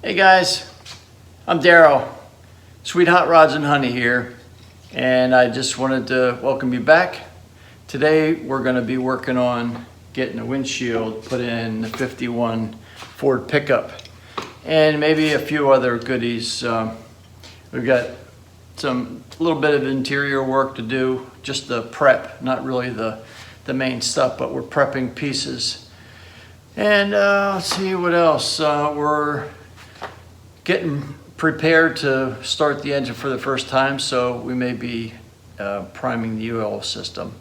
Hey guys, I'm Daryl, Sweet Hot Rods and Honey here, and I just wanted to welcome you back. Today we're going to be working on getting a windshield put in the 51 Ford pickup and maybe a few other goodies. We've got a little bit of interior work to do, just the prep, not really the main stuff, but we're prepping pieces. And let's see what else. We're getting prepared to start the engine for the first time, so we may be priming the oil system.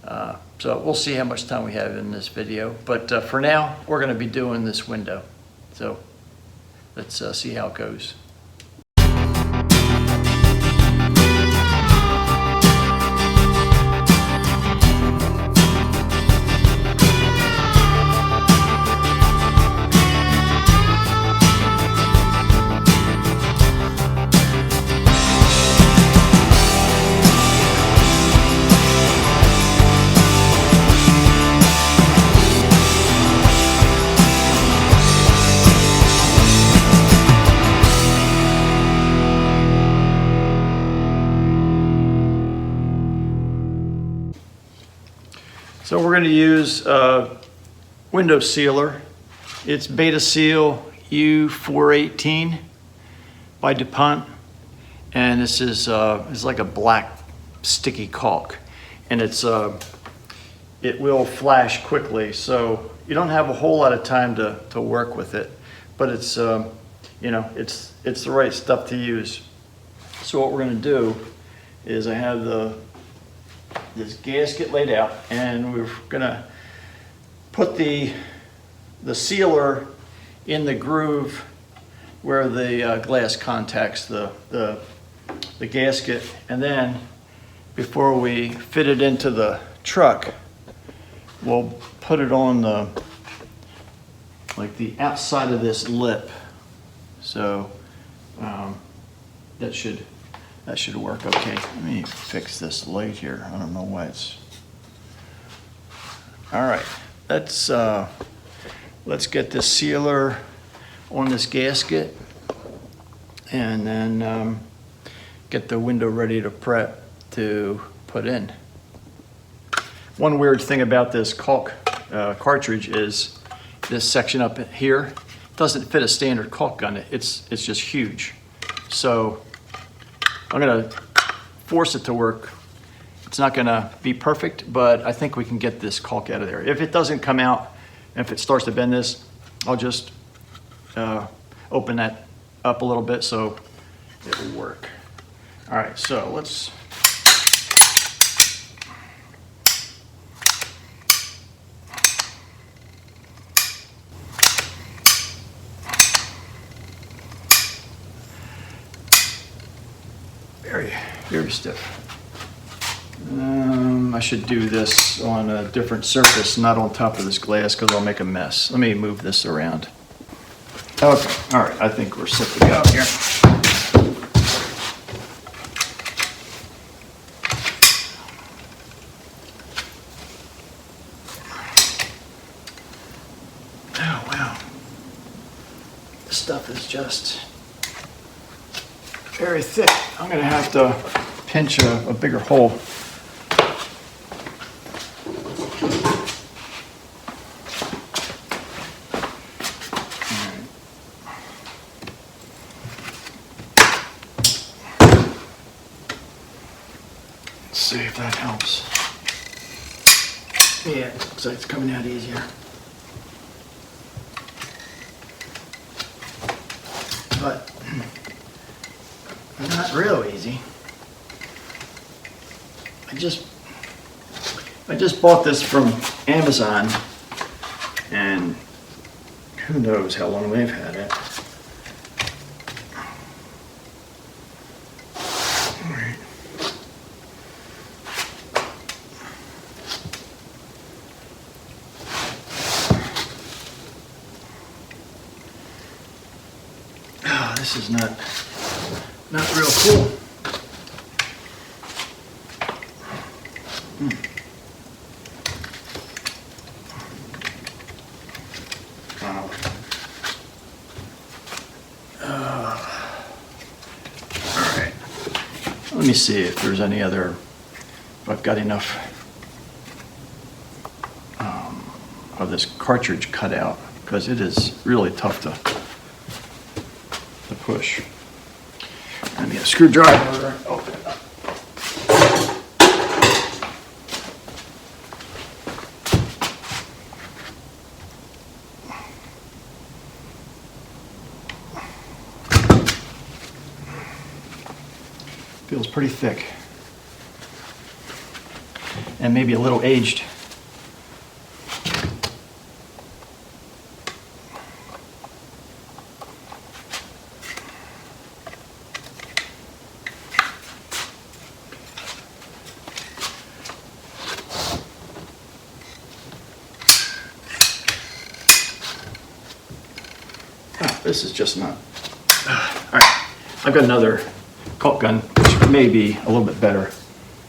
So we'll see how much time we have in this video, but for now we're going to be doing this window. So let's see how it goes. So we're going to use window sealer. It's Beta Seal U418 by DuPont, and this is like a black sticky caulk, and it will flash quickly, so you don't have a whole lot of time to work with it, but it's it's the right stuff to use. So what we're going to do is I have this gasket laid out, and we're gonna put the sealer in the groove where the glass contacts the gasket, and then before we fit it into the truck, we'll put it on the outside of this lip. So that should work okay. Let me fix this light here. I don't know why it's... All right, let's get this sealer on this gasket, and then get the window ready to prep to put in. One weird thing about this caulk cartridge is this section up here doesn't fit a standard caulk gun. It's just huge. So I'm gonna force it to work. It's not gonna be perfect, but I think we can get this caulk out of there. If it doesn't come out, and if it starts to bend this, I'll just open that up a little bit so it will work. All right, so let's... Very stiff. I should do this on a different surface, not on top of this glass, because I'll make a mess. Let me move this around. Okay, all right, I think we're set to go here. Oh, wow. This stuff is just very thick. I'm going to have to pinch a bigger hole. Let's see if that helps. Yeah, it looks like it's coming out easier. But not real easy. I just bought this from Amazon, and who knows how long they've had it. All right. Oh, this is not real cool. Wow. Let me see if there's any other, if I've got enough of this cartridge cut out, because it is really tough to push. I need a screwdriver. Open it up. Feels pretty thick. And maybe a little aged. This is just not. All right, I've got another caulk gun, which may be a little bit better,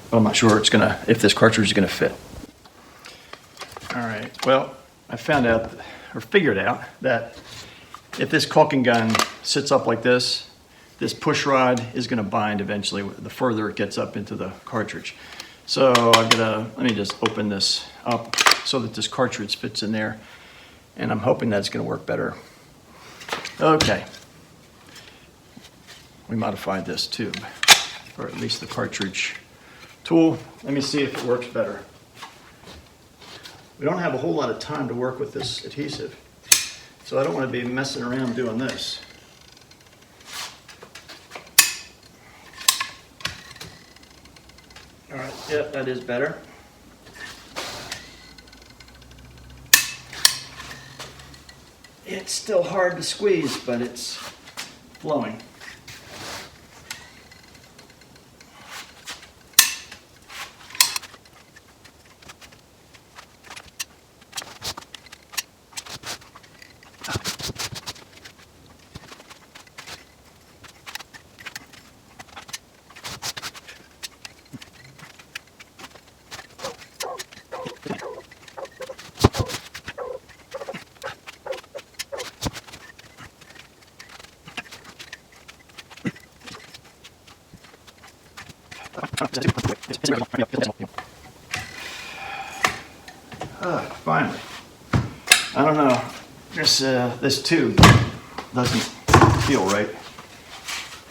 but I'm not sure if this cartridge is gonna fit. All right, well, I found out, or figured out, that if this caulking gun sits up like this push rod is gonna bind eventually the further it gets up into the cartridge. So let me just open this up so that this cartridge fits in there, and I'm hoping that's gonna work better. Okay, we modified this tube, or at least the cartridge tool. Let me see if it works better. We don't have a whole lot of time to work with this adhesive, so I don't want to be messing around doing this. All right, yep, that is better. It's still hard to squeeze, but it's flowing. Finally. I don't know. This tube doesn't feel right.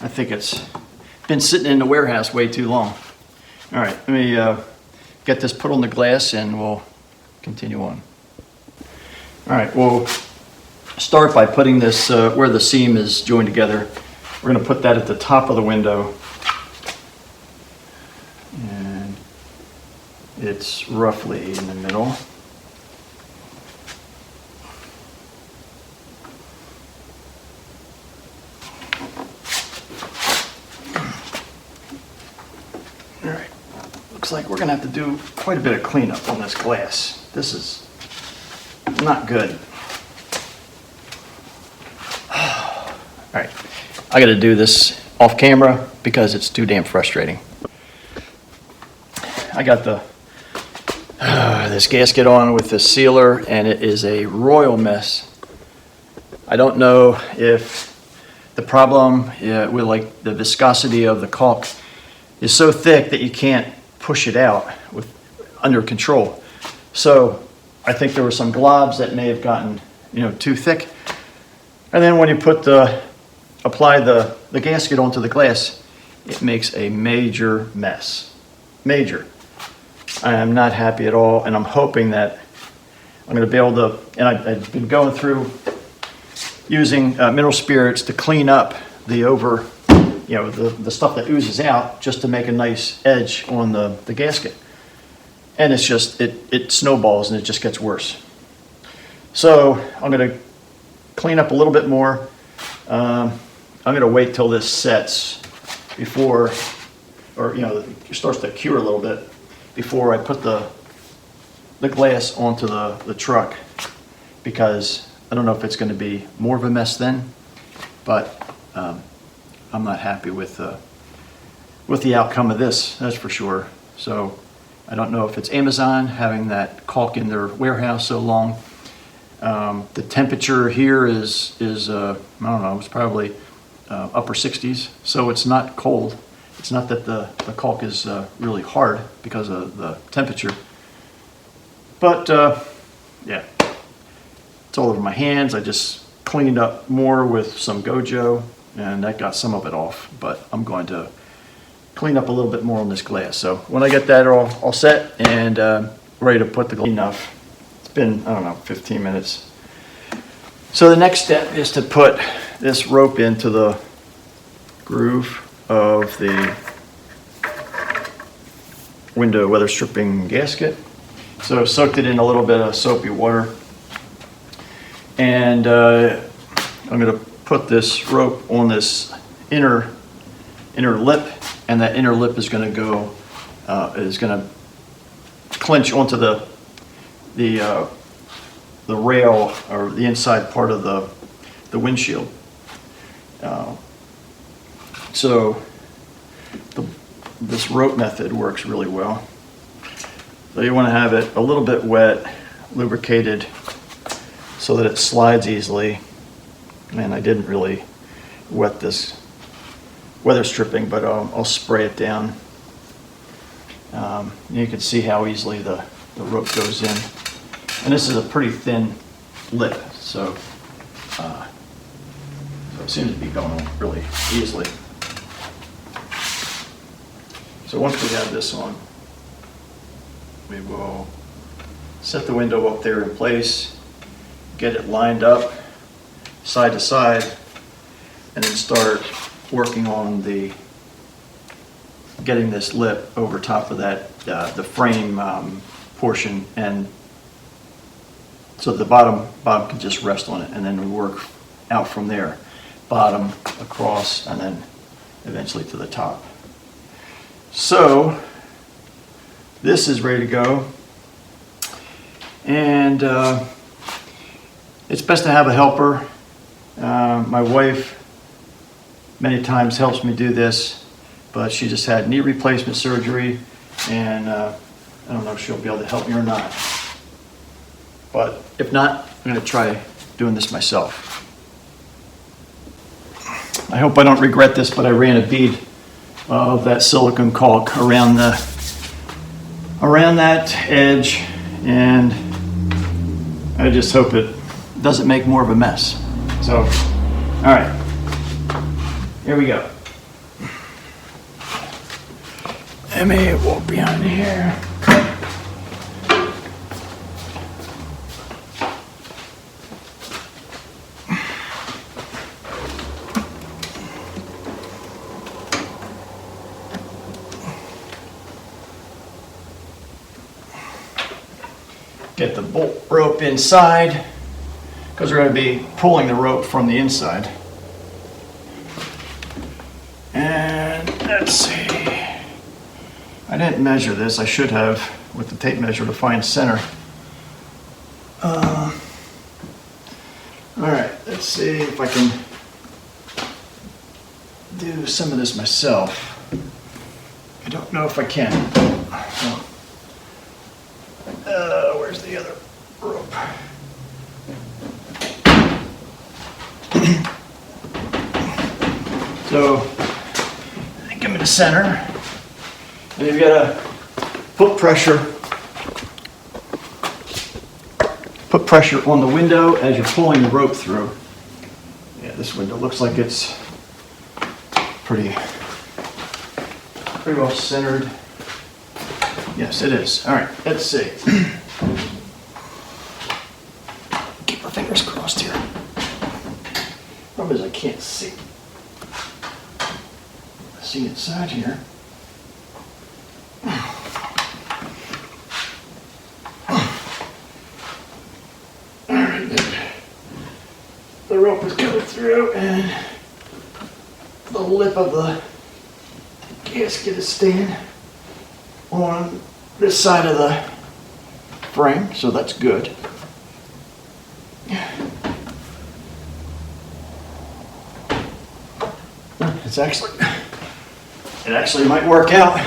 I think it's been sitting in the warehouse way too long. All right, let me get this put on the glass and we'll continue on. All right, we'll start by putting this where the seam is joined together. We're going to put that at the top of the window. And it's roughly in the middle. All right, looks like we're going to have to do quite a bit of cleanup on this glass. This is not good. All right, I got to do this off camera because it's too damn frustrating. I got this gasket on with this sealer, and it is a royal mess. I don't know if the problem with like the viscosity of the caulk is so thick that you can't push it out under control. So I think there were some globs that may have gotten too thick. And then when you apply the gasket onto the glass, it makes a major mess. Major. I am not happy at all, and I'm hoping that I'm going to be able to, and I've been going through using mineral spirits to clean up the the stuff that oozes out, just to make a nice edge on the gasket. And it's just, it snowballs and it just gets worse. So I'm going to clean up a little bit more. I'm going to wait till this sets before, or it starts to cure a little bit before I put the glass onto the truck, because I don't know if it's going to be more of a mess then, but I'm not happy with the outcome of this, that's for sure. So I don't know if it's Amazon having that caulk in their warehouse so long. The temperature here is I don't know, it's probably upper 60s, so it's not cold. It's not that the caulk is really hard because of the temperature, but yeah, it's all over my hands. I just cleaned up more with some Gojo, and that got some of it off, but I'm going to clean up a little bit more on this glass. So when I get that all set and ready to put the glass, enough. It's been, I don't know, 15 minutes. So the next step is to put this rope into the groove of the window weather stripping gasket. So I've soaked it in a little bit of soapy water, and I'm going to put this rope on this inner lip, and that inner lip is going to go clinch onto the rail, or the inside part of the windshield. So this rope method works really well. So you want to have it a little bit wet, lubricated, so that it slides easily. And I didn't really wet this weather stripping, but I'll spray it down. You can see how easily the rope goes in. And this is a pretty thin lip, so it seems to be going on really easily. So once we have this on, we will set the window up there in place, get it lined up side to side, and then start working on getting this lip over top of that, the frame portion, and so the bottom can just rest on it, and then we work out from there, bottom, across, and then eventually to the top. So this is ready to go, and it's best to have a helper. My wife many times helps me do this, but she just had knee replacement surgery, and I don't know if she'll be able to help me or not. But if not, I'm going to try doing this myself. I hope I don't regret this, but I ran a bead of that silicone caulk around that edge, and I just hope it doesn't make more of a mess. So, all right, here we go. Let me walk behind here. Get the bolt rope inside, because we're going to be pulling the rope from the inside. And let's see. I didn't measure this. I should have with the tape measure to find center. All right, let's see if I can do some of this myself. I don't know if I can. Where's the other rope? So I think I'm in the center, and you've got to put pressure on the window as you're pulling the rope through. Yeah, this window looks like it's pretty well centered. Yes, it is. All right, let's see. Keep my fingers crossed here. Problem is I can't see. See inside here. All right, the rope is coming through, and the lip of the gasket is staying on this side of the frame, so that's good. It actually might work out.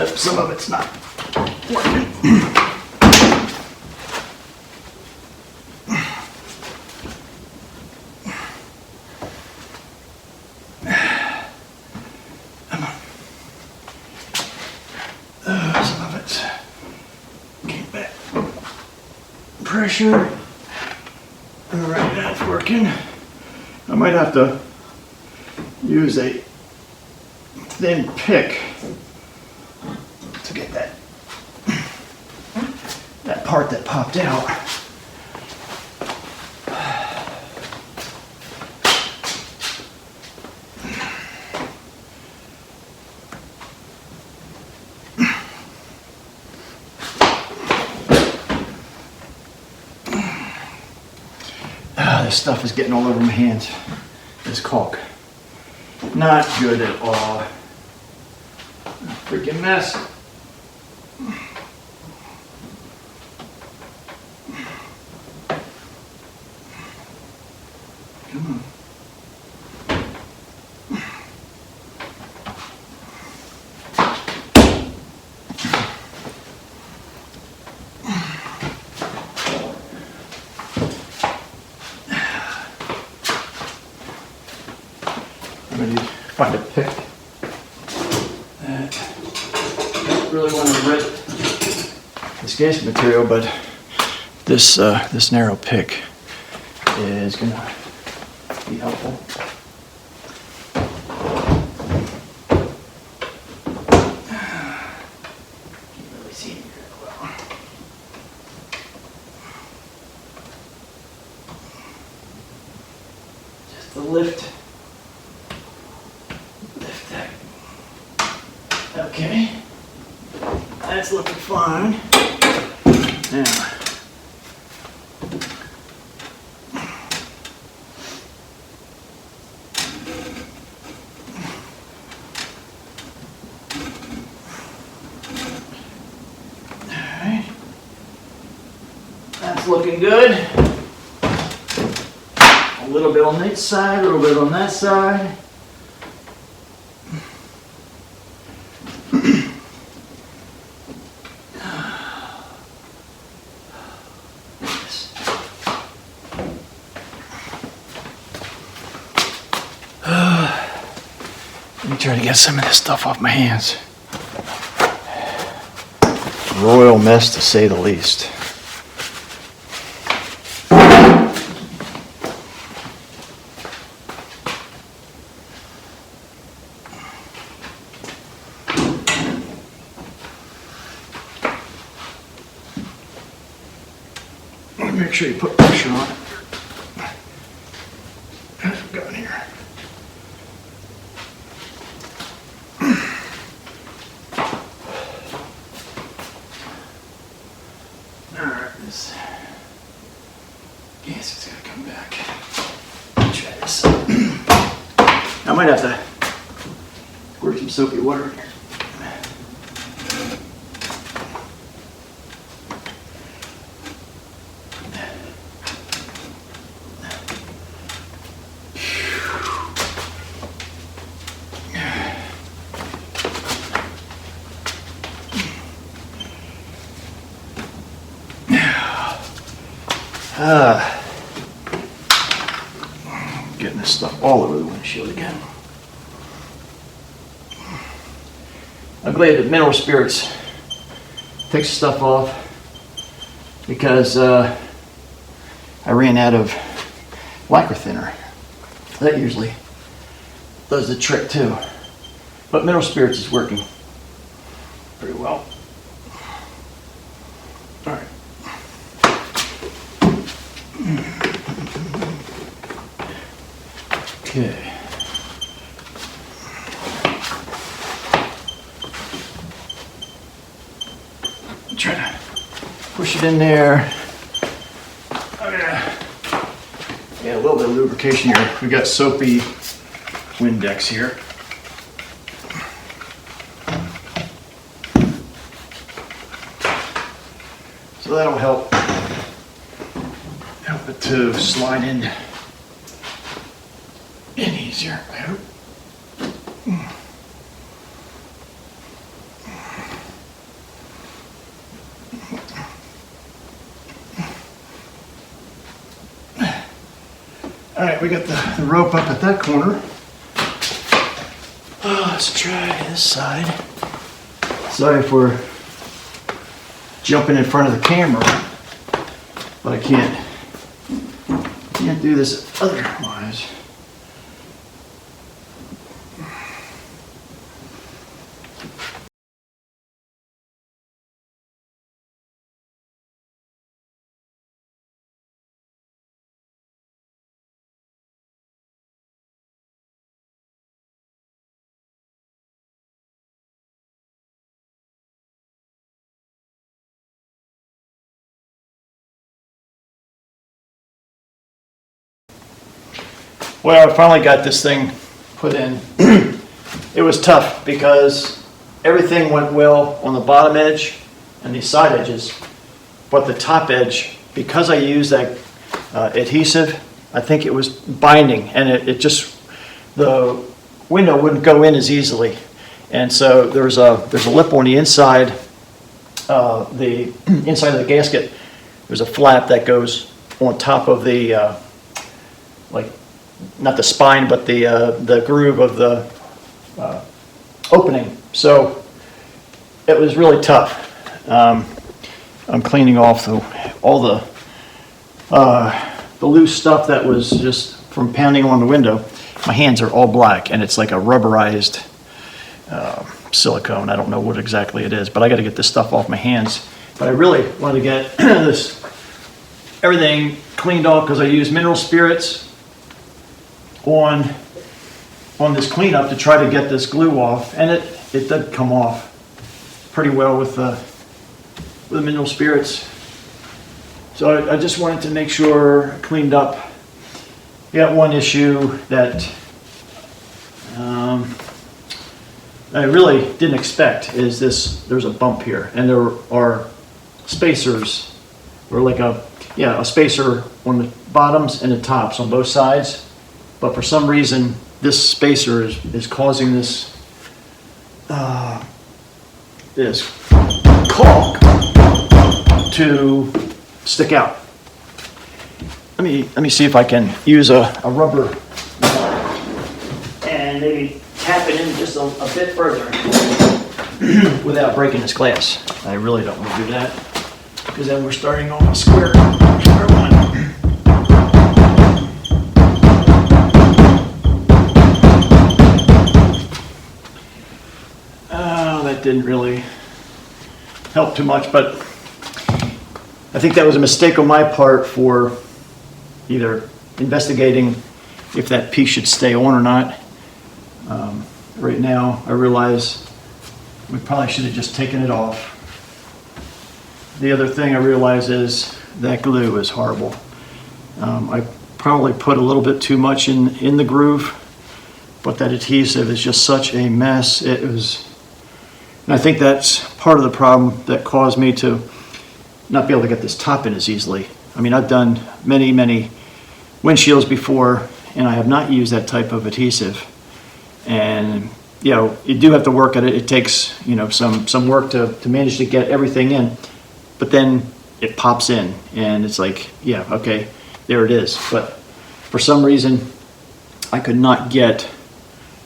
Some of it's not working. Some of it's came back. Pressure. All right, that's working. I might have to use a thin pick to get that part that popped out. This stuff is getting all over my hands. This caulk. Not good at all. Freaking mess. Come on. I'm going to find a pick. I don't really want to rip this gasket material, but this narrow pick is going to be helpful. Can't really see it very well. Just to lift that. Okay, that's looking fine. Now. That's looking good. A little bit on this side, a little bit on that side. Let me try to get some of this stuff off my hands. Royal mess, to say the least. Make sure you put pressure on it. How's it going here? Alright, this gasket's gotta come back. Try this. I might have to squirt some soapy water in here. Getting this stuff all over the windshield again. I'm glad that Mineral Spirits takes the stuff off because I ran out of lacquer thinner. That usually does the trick too. But Mineral Spirits is working pretty well. All right. Okay. Try to push it in there. Oh yeah, a little bit of lubrication here. We got soapy Windex here. So that'll help it to slide in easier, I hope. All right, we got the rope up at that corner. Let's try this side. Sorry for jumping in front of the camera, but I can't do this otherwise. Well, I finally got this thing put in. It was tough because everything went well on the bottom edge and the side edges, but the top edge, because I used that adhesive, I think it was binding, and it just, the window wouldn't go in as easily. And so there's a lip on the inside, the inside of the gasket. There's a flap that goes on top of the like, not the spine, but the groove of the opening. So it was really tough. I'm cleaning off all the loose stuff that was just from pounding on the window. My hands are all black, and it's like a rubberized silicone. I don't know what exactly it is, but I got to get this stuff off my hands. But I really want to get everything cleaned off because I use mineral spirits on this cleanup to try to get this glue off, and it did come off pretty well with the mineral spirits. So I just wanted to make sure I cleaned up. We got one issue that I really didn't expect is this. There's a bump here, and there are spacers, or like a spacer on the bottoms and the tops on both sides. But for some reason, this spacer is causing this caulk to stick out. Let me see if I can use a rubber and maybe tap it in just a bit further without breaking this glass. I really don't want to do that because then we're starting on square one. That didn't really help too much, but I think that was a mistake on my part for either investigating if that piece should stay on or not. Right now, I realize we probably should have just taken it off. The other thing I realize is that glue is horrible. I probably put a little bit too much in the groove, but that adhesive is just such a mess. It was. And I think that's part of the problem that caused me to not be able to get this top in as easily. I mean, I've done many, many windshields before, and I have not used that type of adhesive. And, you know, you do have to work at it. It takes, you know, some work to manage to get everything in. But then it pops in, and it's like, yeah, okay, there it is. But for some reason, I could not get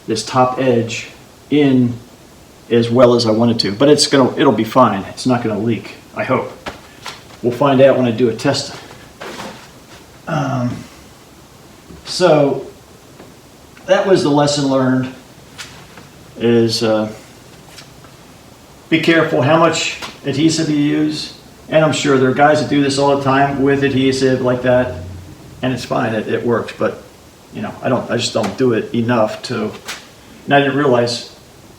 this top edge in as well as I wanted to, but it'll be fine. It's not gonna leak, I hope. We'll find out when I do a test. So that was the lesson learned, is be careful how much adhesive you use. And I'm sure there are guys that do this all the time with adhesive like that, and it's fine, it works, but you know, I just don't do it enough to, and I didn't realize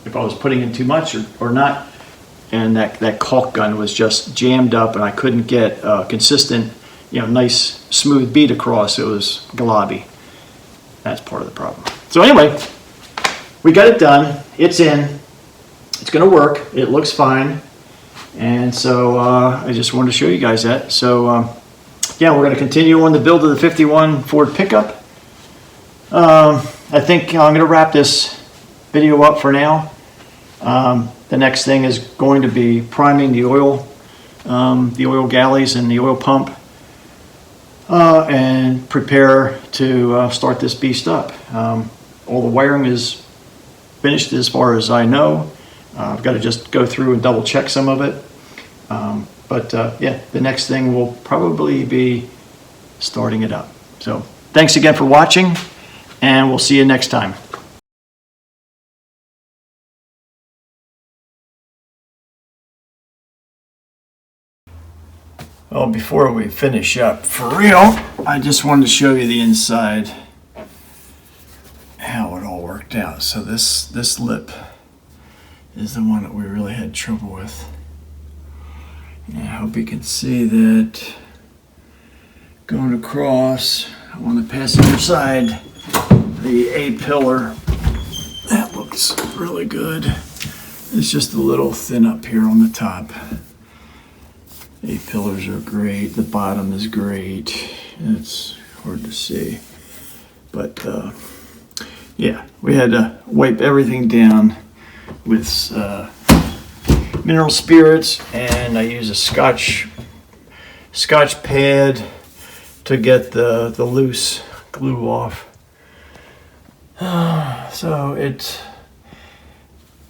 if I was putting in too much or not, and that caulk gun was just jammed up, and I couldn't get a consistent, you know, nice smooth bead across. It was galobby. That's part of the problem. So anyway, we got it done. It's in. It's going to work. It looks fine, and so I just wanted to show you guys that. So yeah, we're going to continue on the build of the 51 Ford pickup. I think I'm going to wrap this video up for now. The next thing is going to be priming the oil galleys and the oil pump. and prepare to start this beast up. All the wiring is finished as far as I know. I've got to just go through and double check some of it. Yeah, the next thing will probably be starting it up. So thanks again for watching, and we'll see you next time. Well, before we finish up for real, I just wanted to show you the inside, how it all worked out. So this lip is the one that we really had trouble with. And I hope you can see that going across on the passenger side, the A-pillar, that looks really good. It's just a little thin up here on the top. A-pillars are great. The bottom is great. It's hard to see. But yeah, we had to wipe everything down with mineral spirits, and I use a scotch pad to get the loose glue off. So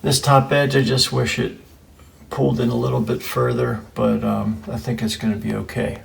this top edge, I just wish it pulled in a little bit further, but I think it's going to be okay.